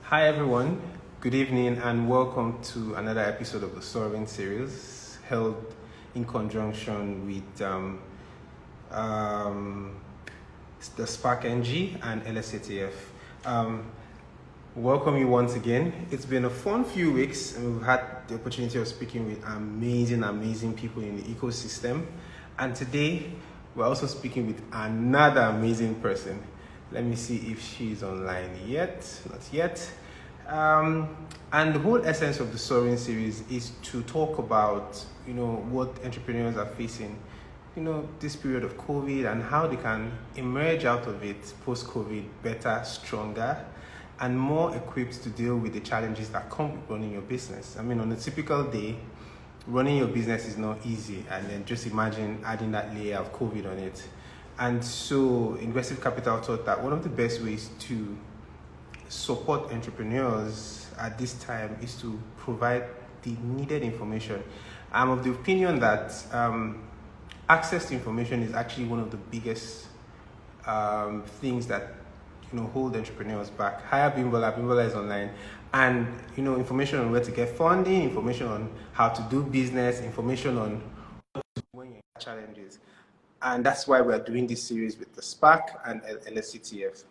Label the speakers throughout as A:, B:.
A: Hi everyone, good evening and welcome to another episode of the Sovereign series held in conjunction with um, the Spark NG and LSATF. Welcome you once again. It's been a fun few weeks and we've had the opportunity of speaking with amazing people in the ecosystem. And today we're also speaking with another amazing person. Let me see if she's online yet. Not yet. And the whole essence of the Soaring series is to talk about, what entrepreneurs are facing, this period of COVID and how they can emerge out of it post-COVID better, stronger, and more equipped to deal with the challenges that come with running your business. I mean, on a typical day, running your business is not easy, and then just imagine adding that layer of COVID on it. And so Investive Capital thought that one of the best ways to support entrepreneurs at this time is to provide the needed information. I'm of the opinion that access to information is actually one of the biggest things that hold entrepreneurs back. Hi Abimbola. Abimbola is online, and information on where to get funding, information on how to do business, information on what to do when you have challenges, and that's why we're doing this series with the Spark and LSCTF.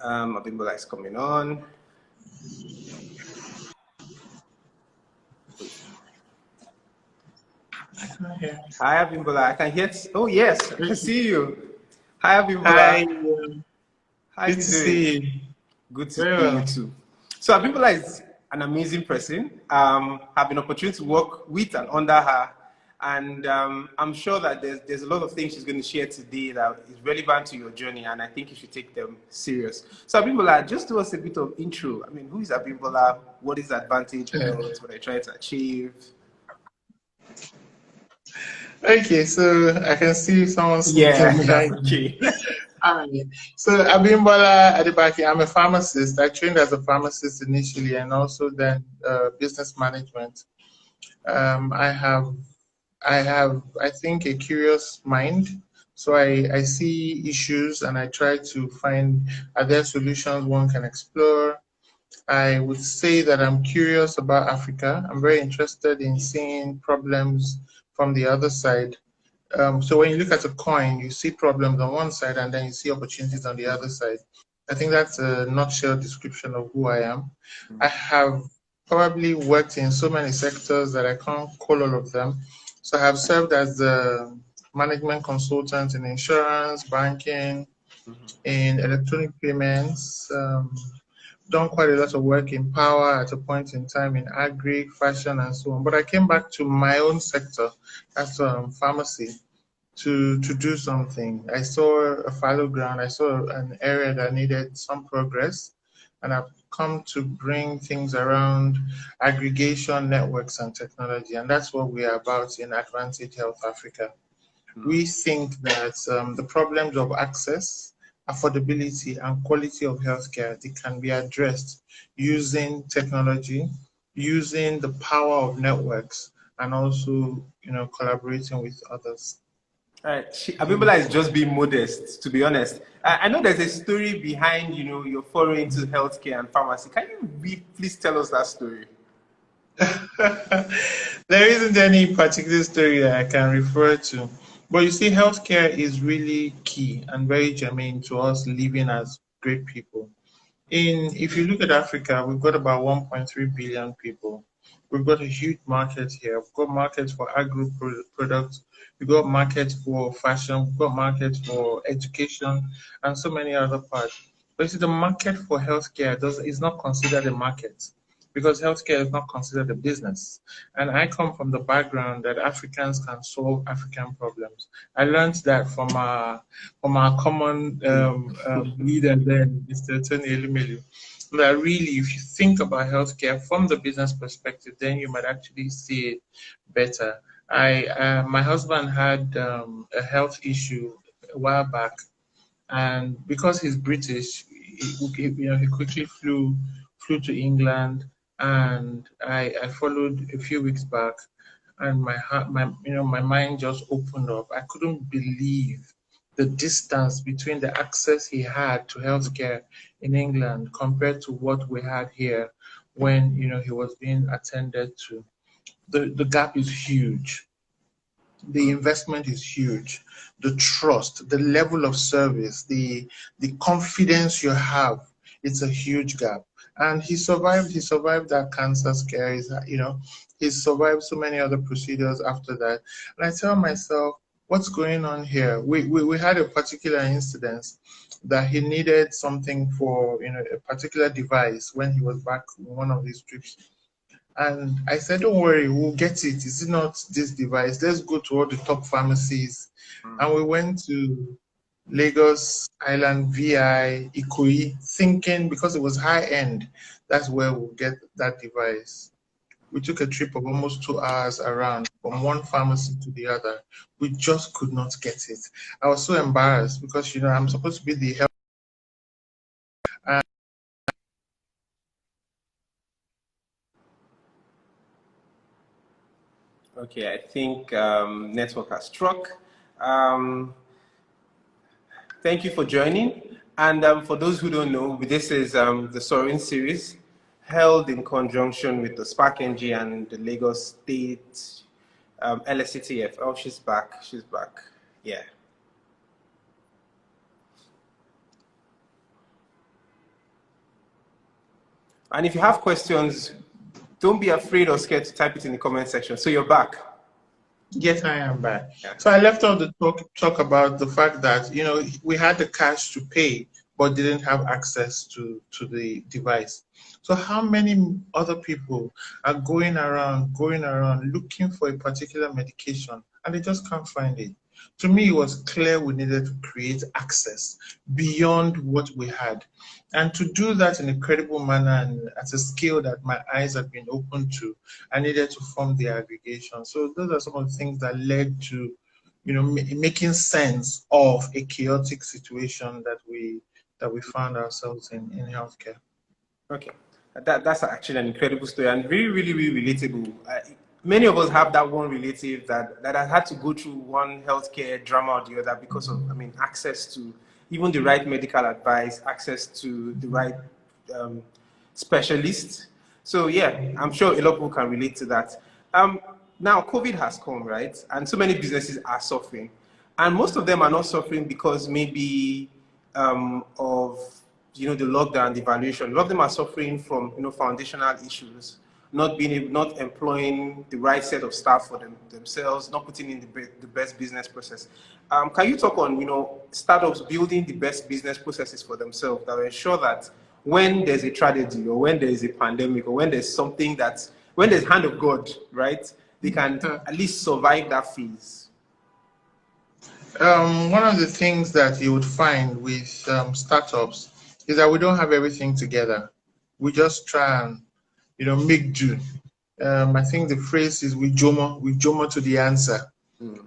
A: Abimbola is coming on. Hi Abimbola, I can hear. Oh yes, I can see you. Hi Abimbola.
B: Hi.
A: How
B: Good
A: you
B: to
A: doing?
B: see you.
A: Good to see you too. So Abimbola is an amazing person. Have an opportunity to work with and under her, and I'm sure that there's a lot of things she's going to share today that is relevant to your journey, and I think you should take them serious. So Abimbola, just do us a bit of intro. I mean, who is Abimbola? What is Advantage Health? What are you trying to achieve?
B: Okay, so I can see someone sneaking
A: Yeah, that's
B: behind me.
A: okay.
B: So Abimbola Adibaki, I'm a pharmacist. I trained as a pharmacist initially and also then business management. I have, I think, a curious mind. So I see issues and I try to find, are there solutions one can explore? I would say that I'm curious about Africa. I'm very interested in seeing problems from the other side. So when you look at a coin, you see problems on one side and then you see opportunities on the other side. I think that's a nutshell description of who I am. I have probably worked in so many sectors that I can't call all of them. So I have served as the management consultant in insurance, banking, in electronic payments, done quite a lot of work in power at a point in time in agri, fashion, and so on. But I came back to my own sector, that's pharmacy, to do something. I saw a fallow ground. I saw an area that needed some progress, and I've come to bring things around aggregation, networks, and technology, and that's what we are about in Advantage Health Africa. We think that the problems of access, affordability, and quality of healthcare, they can be addressed using technology, using the power of networks, and also, collaborating with others.
A: All right. Abimbola is just being modest, to be honest. I know there's a story behind, your foray into healthcare and pharmacy. Can you please tell us that story?
B: There isn't any particular story that I can refer to. But you see, healthcare is really key and very germane to us living as great people. If you look at Africa, we've got about 1.3 billion people. We've got a huge market here. We've got markets for agro products. We've got markets for fashion. We've got markets for education and so many other parts. But you see, the market for healthcare is not considered a market because healthcare is not considered a business. And I come from the background that Africans can solve African problems. I learned that from our common leader then, Mr. Tony Elumelu. That really, if you think about healthcare from the business perspective, then you might actually see it better. My husband had a health issue a while back, and because he's British, he quickly flew to England, and I followed a few weeks back, and my mind just opened up. I couldn't believe the distance between the access he had to healthcare in England compared to what we had here when he was being attended to. The gap is huge. The investment is huge. The trust, the level of service, the confidence you have, it's a huge gap. And he survived. He survived that cancer scare. He survived so many other procedures after that. And I tell myself, what's going on here? We had a particular incident that he needed something for a particular device when he was back on one of these trips. And I said, don't worry, we'll get it. Is it not this device? Let's go to all the top pharmacies. And we went to Lagos Island, VI, Ikoyi, thinking because it was high end, that's where we'll get that device. We took a trip of almost 2 hours around from one pharmacy to the other. We just could not get it. I was so embarrassed because, I'm supposed to be the health.
A: Okay, I think network has struck. Thank you for joining. And for those who don't know, this is the Soaring series held in conjunction with the Spark NG and the Lagos State LSCTF. Oh, she's back. She's back. Yeah. And if you have questions, don't be afraid or scared to type it in the comment section. So you're back.
B: Yes, I am back. Yeah. So I left out the talk about the fact that, we had the cash to pay, but didn't have access to the device. So how many other people are going around looking for a particular medication and they just can't find it? To me, it was clear we needed to create access beyond what we had. And to do that in a credible manner and at a scale that my eyes had been open to, I needed to form the aggregation. So those are some of the things that led to, making sense of a chaotic situation that we found ourselves in healthcare.
A: Okay, that's actually an incredible story and really, really, really relatable. Many of us have that one relative that has had to go through one healthcare drama or the other because of, access to even the right medical advice, access to the right specialist. So yeah, I'm sure a lot of people can relate to that. Now COVID has come, right? And so many businesses are suffering. And most of them are not suffering because maybe of the lockdown, the valuation. A lot of them are suffering from foundational issues, not employing the right set of staff for themselves, not putting in the best business process. Can you talk on startups building the best business processes for themselves that will ensure that when there's a tragedy or when there is a pandemic or when there's something when there's hand of God, right, they can at least survive that phase?
B: One of the things that you would find with startups is that we don't have everything together. We just try and, make do. I think the phrase is we jomo to the answer.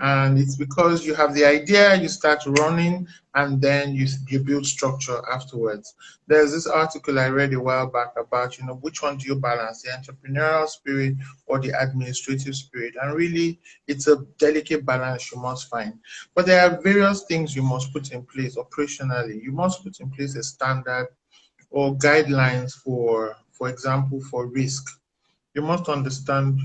B: And it's because you have the idea, you start running, and then you build structure afterwards. There's this article I read a while back about, which one do you balance, the entrepreneurial spirit or the administrative spirit? And really, it's a delicate balance you must find. But there are various things you must put in place operationally. You must put in place a standard or guidelines for example, for risk. You must understand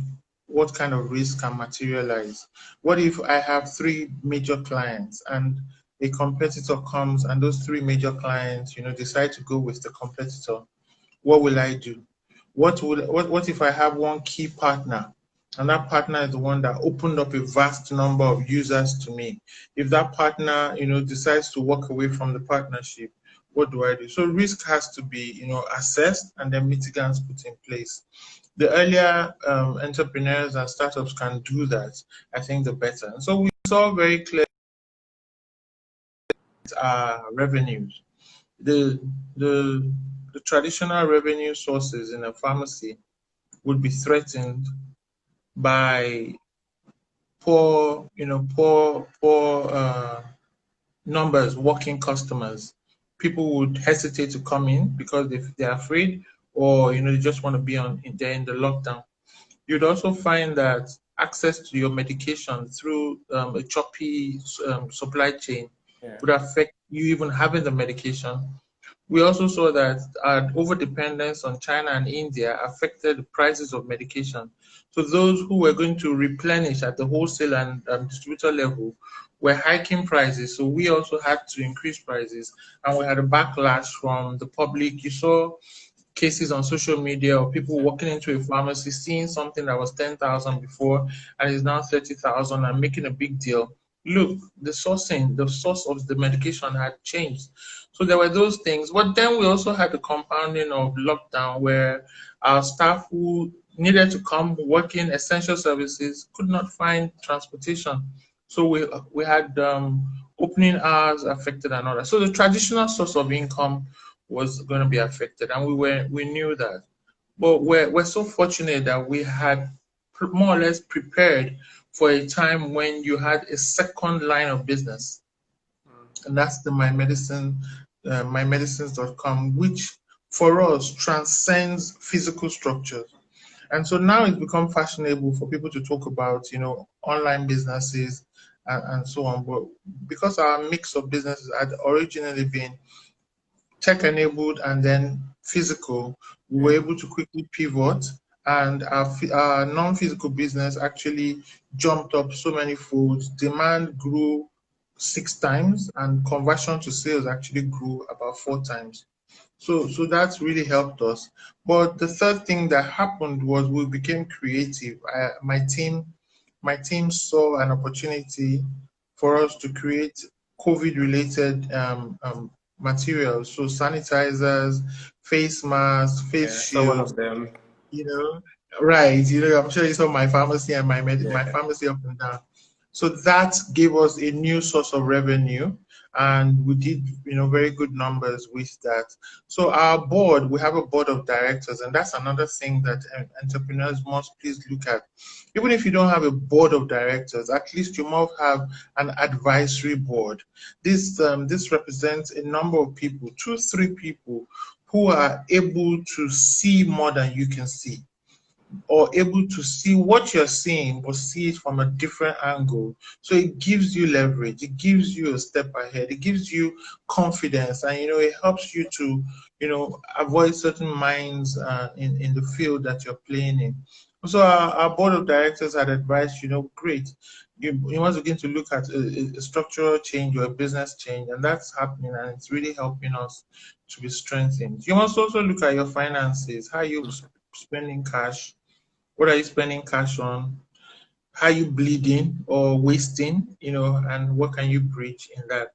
B: what kind of risk can materialize. What if I have 3 major clients and a competitor comes and those 3 major clients, decide to go with the competitor? What will I do? What if I have one key partner and that partner is the one that opened up a vast number of users to me? If that partner, decides to walk away from the partnership, what do I do? So risk has to be, assessed and then mitigants put in place. The earlier entrepreneurs and startups can do that, I think the better. And so we saw very clearly revenues. The traditional revenue sources in a pharmacy would be threatened by poor numbers, walking customers. People would hesitate to come in because they're afraid, or they just want to be there in the lockdown. You'd also find that access to your medication through a choppy supply chain would affect you even having the medication. We also saw that our over-dependence on China and India affected the prices of medication. So those who were going to replenish at the wholesale and distributor level were hiking prices. So we also had to increase prices, and we had a backlash from the public. You saw cases on social media of people walking into a pharmacy, seeing something that was 10,000 before and is now 30,000 and making a big deal. Look, the source of the medication had changed. So there were those things. But then we also had the compounding of lockdown where our staff who needed to come work in essential services could not find transportation. So we had opening hours affected and all that. So the traditional source of income was going to be affected, and we knew that. But we're so fortunate that we had more or less prepared for a time when you had a second line of business, and that's the mymedicines.com, which for us transcends physical structures. And so now it's become fashionable for people to talk about, online businesses and so on. But because our mix of businesses had originally been tech-enabled and then physical, we were able to quickly pivot, and our non-physical business actually jumped up so many folds. Demand grew 6 times, and conversion to sales actually grew about 4 times. So that's really helped us. But the third thing that happened was we became creative. My team saw an opportunity for us to create COVID-related materials, so sanitizers, face masks, face
A: So one
B: shields,
A: of them.
B: you know, right. I'm sure you saw my pharmacy and my pharmacy up and down. So that gave us a new source of revenue, and we did, very good numbers with that. So our board, we have a board of directors, and that's another thing that entrepreneurs must please look at. Even if you don't have a board of directors, at least you must have an advisory board. This represents a number of people, 2, 3 people who are able to see more than you can see, or able to see what you're seeing, but see it from a different angle. So it gives you leverage, it gives you a step ahead, it gives you confidence, and it helps you to avoid certain minds in the field that you're playing in. So our board of directors had advised, great, you must begin to look at a structural change or a business change, and that's happening, and it's really helping us to be strengthened. You must also look at your finances. How are you spending cash? What are you spending cash on? How are you bleeding or wasting? And what can you bridge in that?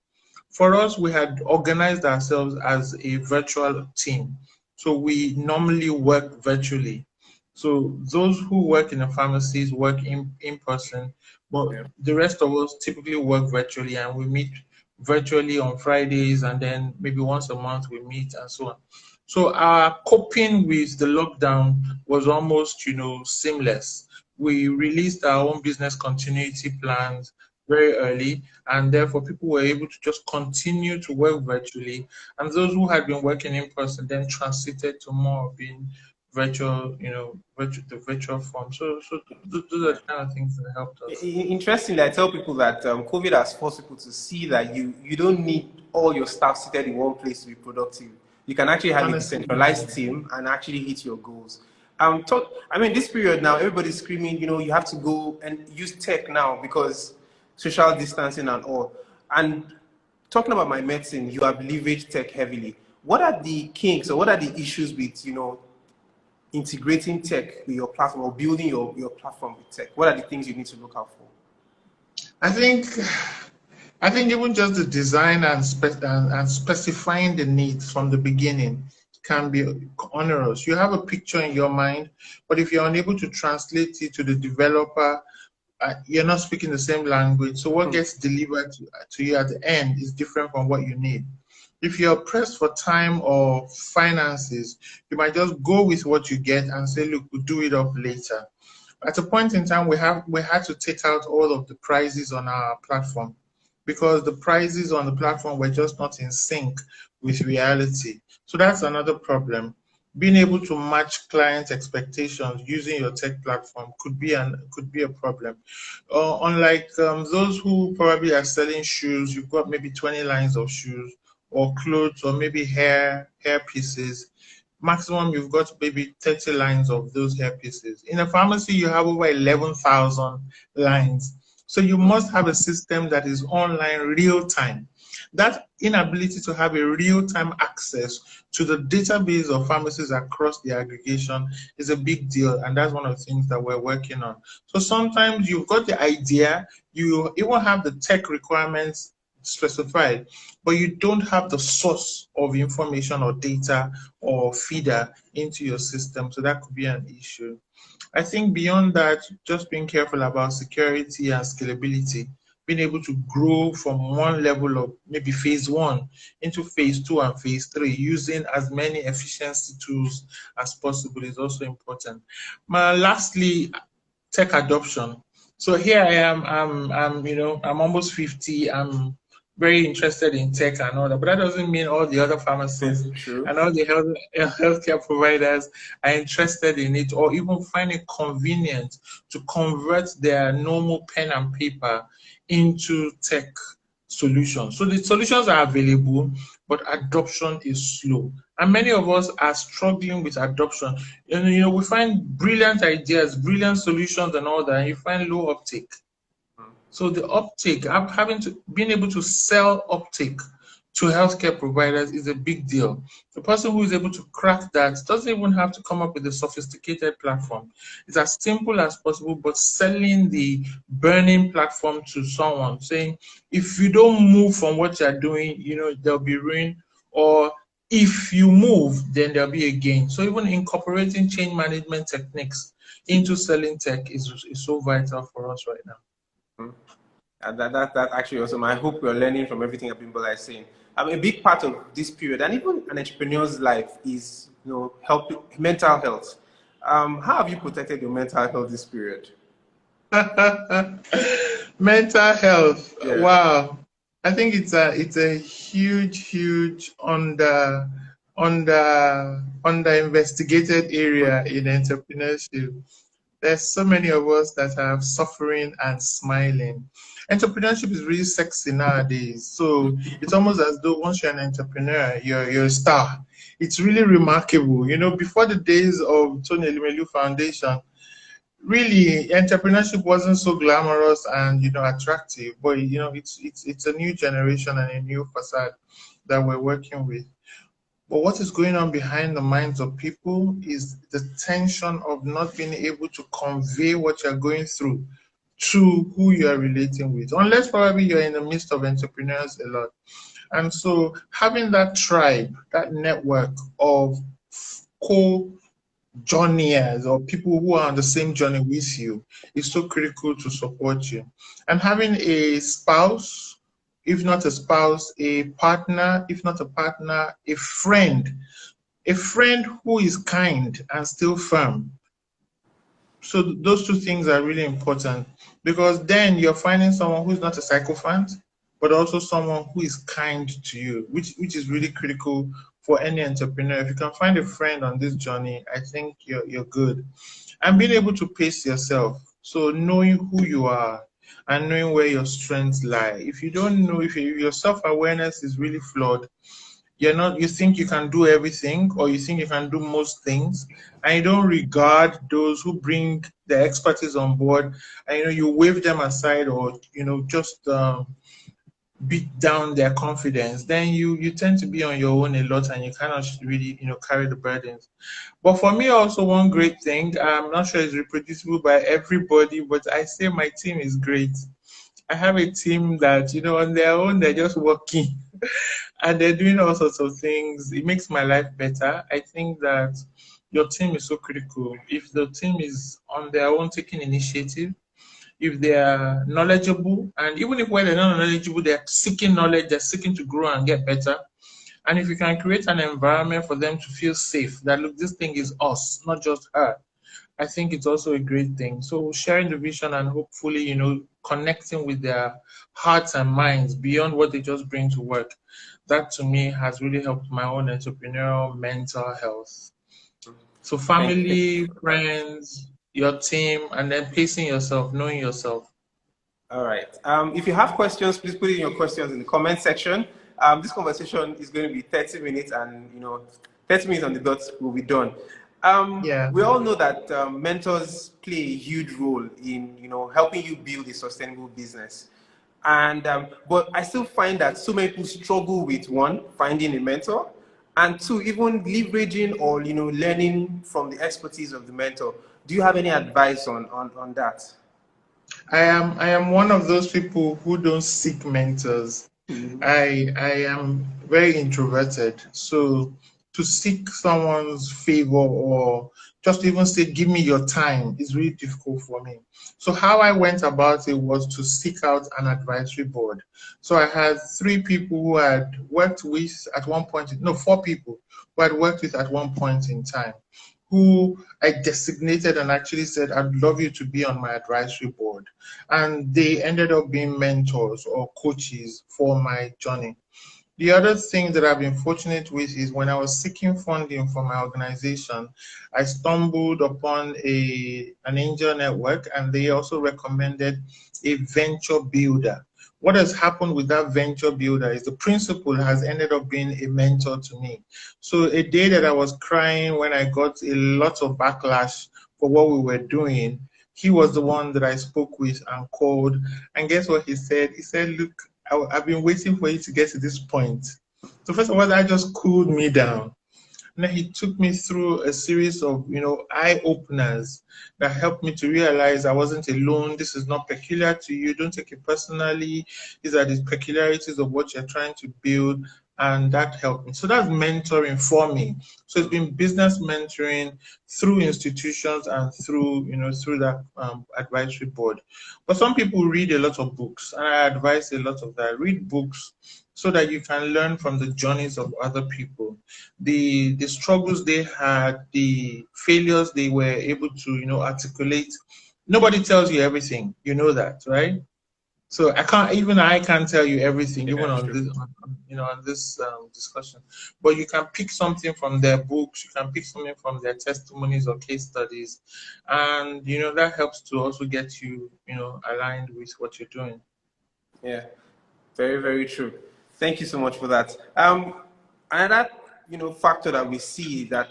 B: For us, we had organized ourselves as a virtual team. So we normally work virtually. So those who work in the pharmacies work in person, but the rest of us typically work virtually, and we meet virtually on Fridays, and then maybe once a month we meet and so on. So our coping with the lockdown was almost, seamless. We released our own business continuity plans very early, and therefore people were able to just continue to work virtually. And those who had been working in person then transited to more of being virtual, the virtual form. So those are the kind of things that helped us.
A: Interestingly, I tell people that COVID has forced people to see that you don't need all your staff seated in one place to be productive. You can actually have a decentralized team and actually hit your goals. This period now, everybody's screaming, you have to go and use tech now because social distancing and all. And talking about my medicine, you have leveraged tech heavily. What are the kinks or what are the issues with, integrating tech with your platform or building your platform with tech? What are the things you need to look out for?
B: I think even just the design and specifying the needs from the beginning can be onerous. You have a picture in your mind, but if you're unable to translate it to the developer, you're not speaking the same language. So what gets delivered to you at the end is different from what you need. If you're pressed for time or finances, you might just go with what you get and say, look, we'll do it up later. At a point in time, we had to take out all of the prices on our platform because the prices on the platform were just not in sync with reality. So that's another problem. being able to match client expectations using your tech platform could be a problem. Unlike those who probably are selling shoes, you've got maybe 20 lines of shoes or clothes or maybe hair pieces. Maximum you've got maybe 30 lines of those hair pieces. In a pharmacy, you have over 11,000 lines. So you must have a system that is online real time. That inability to have a real-time access to the database of pharmacies across the aggregation is a big deal, and that's one of the things that we're working on. So sometimes you've got the idea, you even have the tech requirements specified, but you don't have the source of information or data or feeder into your system, so that could be an issue. I think beyond that, just being careful about security and scalability, being able to grow from one level of maybe phase one into phase two and phase three, using as many efficiency tools as possible is also important. Lastly, tech adoption. So here I am, I'm almost 50. I'm very interested in tech and all that, but that doesn't mean all the other pharmacists
A: True.
B: and all the healthcare providers are interested in it or even find it convenient to convert their normal pen and paper into tech solutions. So the solutions are available, but adoption is slow. And many of us are struggling with adoption. And we find brilliant ideas, brilliant solutions and all that, and you find low uptake. So the uptake, being able to sell uptake to healthcare providers is a big deal. The person who is able to crack that doesn't even have to come up with a sophisticated platform. It's as simple as possible, but selling the burning platform to someone, saying, if you don't move from what you're doing, there'll be ruin, or if you move, then there'll be a gain. So even incorporating change management techniques into selling tech is so vital for us right now.
A: And that actually awesome. I hope we're learning from everything Abimbola is saying. A big part of this period, and even an entrepreneur's life, is helping mental health. How have you protected your mental health this period?
B: Mental health.
A: Yeah.
B: Wow. I think it's a huge under investigated area in entrepreneurship. There's so many of us that are suffering and smiling. Entrepreneurship is really sexy nowadays. So it's almost as though once you're an entrepreneur, you're a star. It's really remarkable. Before the days of Tony Elumelu Foundation, really entrepreneurship wasn't so glamorous and attractive. But it's a new generation and a new facade that we're working with. But what is going on behind the minds of people is the tension of not being able to convey what you're going through to who you are relating with, unless probably you're in the midst of entrepreneurs a lot. And so having that tribe, that network of co-journeyers or people who are on the same journey with you is so critical to support you. And having a spouse, if not a spouse, a partner, if not a partner, a friend who is kind and still firm. So those two things are really important, because then you're finding someone who's not a sycophant, but also someone who is kind to you, which is really critical for any entrepreneur. If you can find a friend on this journey, I think you're good. And being able to pace yourself. So knowing who you are and knowing where your strengths lie. If you don't know, if your self-awareness is really flawed, you think you can do everything, or you think you can do most things, and you don't regard those who bring their expertise on board, and you wave them aside, or just beat down their confidence, then you tend to be on your own a lot, and you cannot really carry the burdens. But for me, also one great thing, I'm not sure it's reproducible by everybody, but I say my team is great. I have a team that on their own they're just working and they're doing all sorts of things. It makes my life better. I think that your team is so critical. If the team is on their own taking initiative, if they are knowledgeable, and even if when they're not knowledgeable, they're seeking knowledge, they're seeking to grow and get better. And if you can create an environment for them to feel safe, that look, this thing is us, not just her, I think it's also a great thing. So sharing the vision and hopefully, connecting with their hearts and minds beyond what they just bring to work, that to me has really helped my own entrepreneurial mental health. So
A: Thank you.
B: family, friends, your team, and then pacing yourself, knowing yourself.
A: All right. If you have questions, please put in your questions in the comment section. This conversation is going to be 30 minutes, and 30 minutes on the dot will be done.
B: Yeah.
A: We all know that mentors play a huge role in helping you build a sustainable business. And but I still find that so many people struggle with one, finding a mentor, and two, even leveraging or learning from the expertise of the mentor. Do you have any advice on that?
B: I am one of those people who don't seek mentors.
A: Mhm.
B: I am very introverted. So to seek someone's favor or just even say, give me your time is really difficult for me. So how I went about it was to seek out an advisory board. So I had three people who had worked with at one point, no, four people who had worked with at one point in time, who I designated and actually said, I'd love you to be on my advisory board. And they ended up being mentors or coaches for my journey. The other thing that I've been fortunate with is when I was seeking funding for my organization, I stumbled upon an angel network, and they also recommended a venture builder. What has happened with that venture builder is the principal has ended up being a mentor to me. So a day that I was crying when I got a lot of backlash for what we were doing, he was the one that I spoke with and called. And guess what he said? He said, look, I've been waiting for you to get to this point. So first of all, that just cooled me down. And then he took me through a series of, eye openers that helped me to realize I wasn't alone. This is not peculiar to you. Don't take it personally. These are the peculiarities of what you're trying to build. And that helped me. So that's mentoring for me. So it's been business mentoring through institutions and through that advisory board. But some people read a lot of books, and I advise a lot of that. Read books so that you can learn from the journeys of other people, the struggles they had, the failures they were able to articulate. Nobody tells you everything, you know that, right? So I can't tell you everything,
A: Yeah,
B: even on
A: true.
B: this on this discussion. But you can pick something from their books, you can pick something from their testimonies or case studies, and that helps to also get you aligned with what you're doing.
A: Yeah, very, very true. Thank you so much for that. Another, factor that we see that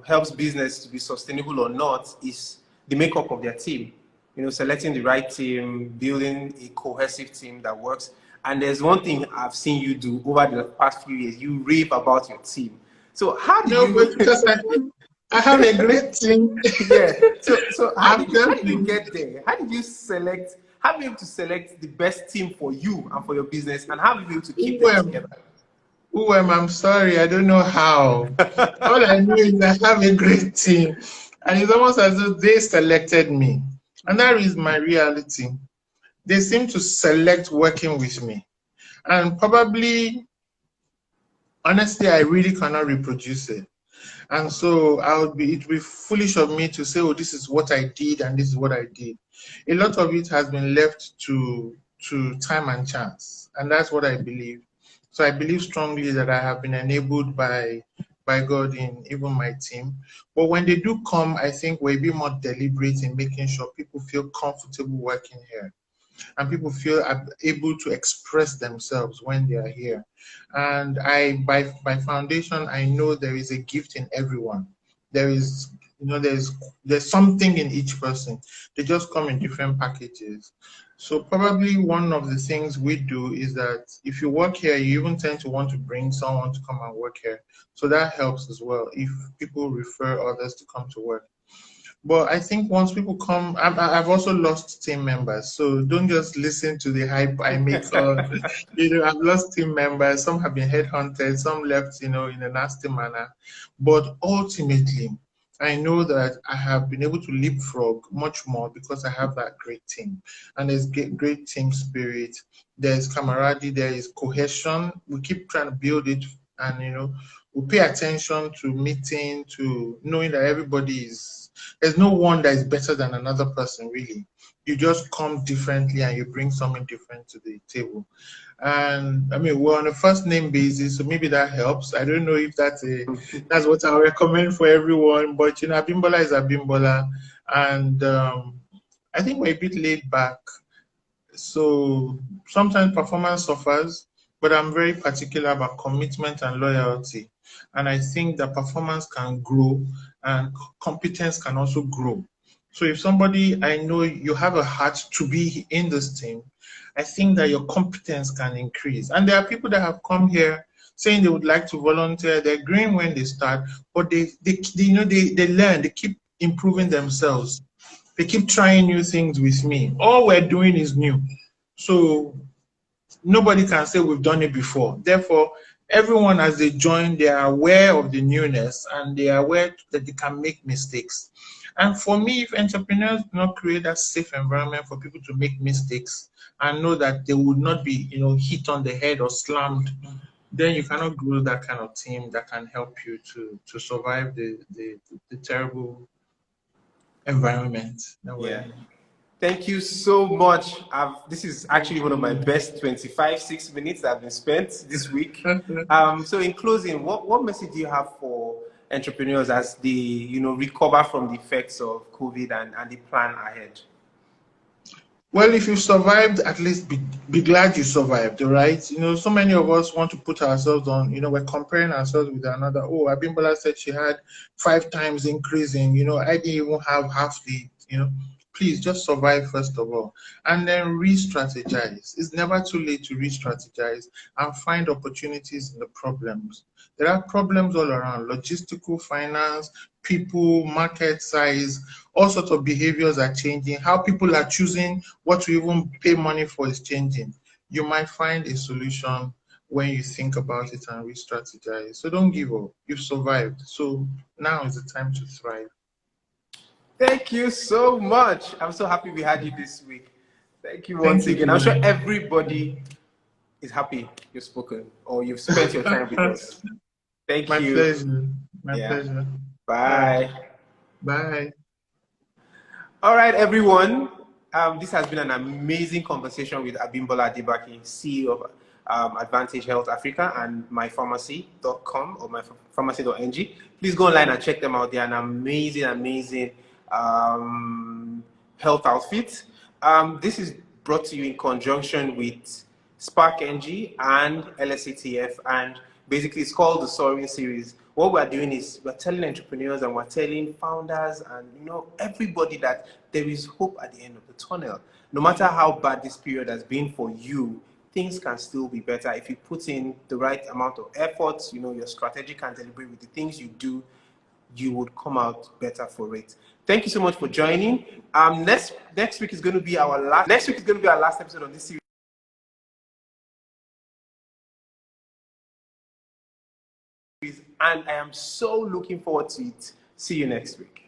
A: helps business to be sustainable or not is the makeup of their team. Selecting the right team, building a cohesive team that works. And there's one thing I've seen you do over the past few years. You rave about your team. So how did
B: No, but
A: you?
B: because I have a great team.
A: Yeah. So how
B: I'm
A: did you how
B: just
A: did you get there? How did you select? How were you able to select the best team for you and for your business, and how were you able to keep
B: who
A: them
B: am
A: together?
B: I'm sorry, I don't know how. All I know is I have a great team, and it's almost as though they selected me, and that is my reality. They seem to select working with me, and probably, honestly, I really cannot reproduce it. And so it would be foolish of me to say, oh, this is what I did and this is what I did. A lot of it has been left to time and chance. And that's what I believe. So I believe strongly that I have been enabled by God in even my team. But when they do come, I think we're a bit more deliberate in making sure people feel comfortable working here and people feel able to express themselves when they are here. And by foundation, I know there is a gift in everyone. There is, there's something in each person. They just come in different packages. So probably one of the things we do is that if you work here, you even tend to want to bring someone to come and work here. So that helps as well if people refer others to come to work. But I think once people come, I've also lost team members. So don't just listen to the hype I make. I've lost team members. Some have been headhunted. Some left, in a nasty manner. But ultimately, I know that I have been able to leapfrog much more because I have that great team. And there's great team spirit. There's camaraderie. There is cohesion. We keep trying to build it. And, we pay attention to meeting, to knowing that everybody is there's no one that is better than another person, really. You just come differently and you bring something different to the table. And I mean, we're on a first name basis, so maybe that helps. I don't know if that's what I recommend for everyone, but Abimbola is Abimbola, and I think we're a bit laid back. So sometimes performance suffers, but I'm very particular about commitment and loyalty. And I think that performance can grow and competence can also grow. So if somebody, I know you have a heart to be in this team, I think that your competence can increase. And there are people that have come here saying they would like to volunteer. They're green when they start, but they learn, they keep improving themselves. They keep trying new things with me. All we're doing is new. So nobody can say we've done it before. Therefore, everyone as they join, they are aware of the newness and they are aware that they can make mistakes. And for me, if entrepreneurs do not create that safe environment for people to make mistakes and know that they would not be, hit on the head or slammed, then you cannot grow that kind of team that can help you to survive the terrible environment that we're
A: Yeah.
B: in.
A: Thank you so much. This is actually one of my best 25, 6 minutes that have been spent this week. So in closing, what message do you have for entrepreneurs as they, recover from the effects of COVID and the plan ahead?
B: Well, if you survived, at least be glad you survived, all right? So many of us want to put ourselves on, we're comparing ourselves with another. Oh, Abimbola said she had 5 times increase in, I didn't even have half the. Please just survive first of all and then re-strategize. It's never too late to re-strategize and find opportunities in the problems. There are problems all around, logistical, finance, people, market size, all sorts of behaviors are changing. How people are choosing what to even pay money for is changing. You might find a solution when you think about it and re-strategize. So don't give up. You've survived. So now is the time to thrive.
A: Thank you so much. I'm so happy we had you this week. Thank you
B: Thank
A: once
B: you,
A: again. I'm sure
B: Tony.
A: everybody is happy you've spoken or you've spent your time with us. Thank
B: My
A: you.
B: pleasure. My
A: Yeah.
B: pleasure. All right.
A: Bye.
B: Bye.
A: All right, everyone. This has been an amazing conversation with Abimbola Adebaki, CEO of Advantage Health Africa and mypharmacy.com or mypharmacy.ng. Please go online and check them out. They're an amazing, amazing health outfit. This is brought to you in conjunction with Spark NG and LSATF, and basically it's called the Soaring Series. What we're doing is we're telling entrepreneurs and we're telling founders and everybody that there is hope at the end of the tunnel. No matter how bad this period has been for you, things can still be better if you put in the right amount of effort. You're strategic and deliberate with the things you do. You would come out better for it. Thank you so much for joining. Next week is going to be our last. Next week is going to be our last episode of this series. And I am so looking forward to it. See you next week.